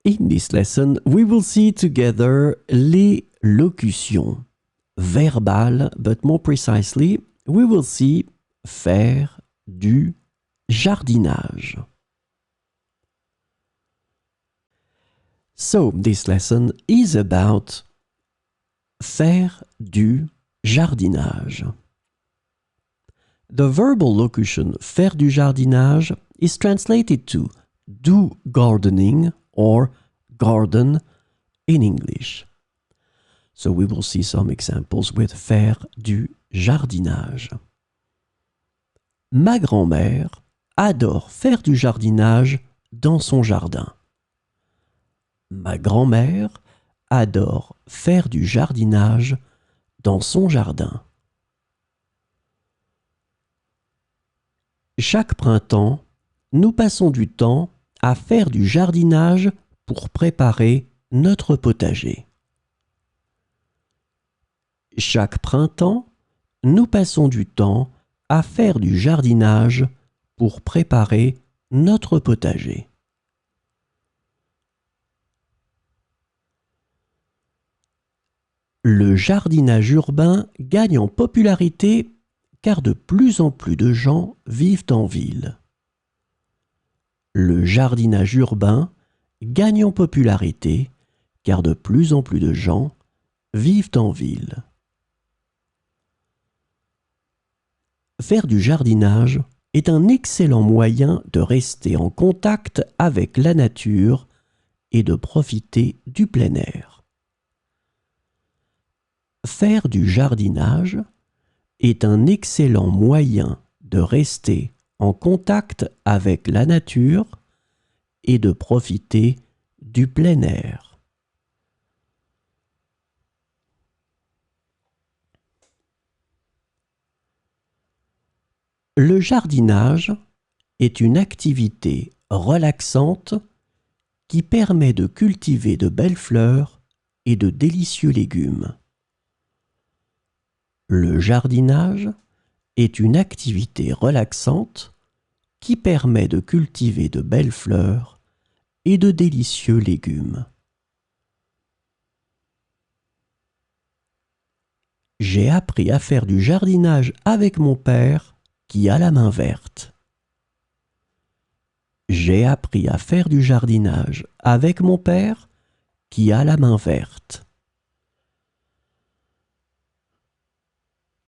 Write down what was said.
In this lesson, we will see together les locutions verbales, but more precisely, we will see faire du jardinage. So, this lesson is about faire du jardinage. The verbal locution faire du jardinage is translated to do gardening or garden in English. So we will see some examples with faire du jardinage. Ma grand-mère adore faire du jardinage dans son jardin. Ma grand-mère adore faire du jardinage dans son jardin. Chaque printemps, nous passons du temps à faire du jardinage pour préparer notre potager. Chaque printemps, nous passons du temps à faire du jardinage pour préparer notre potager. Le jardinage urbain gagne en popularité car de plus en plus de gens vivent en ville. Le jardinage urbain gagne en popularité car de plus en plus de gens vivent en ville. Faire du jardinage est un excellent moyen de rester en contact avec la nature et de profiter du plein air. Faire du jardinage est un excellent moyen de rester en contact avec la nature et de profiter du plein air. Le jardinage est une activité relaxante qui permet de cultiver de belles fleurs et de délicieux légumes. Le jardinage est une activité relaxante qui permet de cultiver de belles fleurs et de délicieux légumes. J'ai appris à faire du jardinage avec mon père qui a la main verte. J'ai appris à faire du jardinage avec mon père qui a la main verte.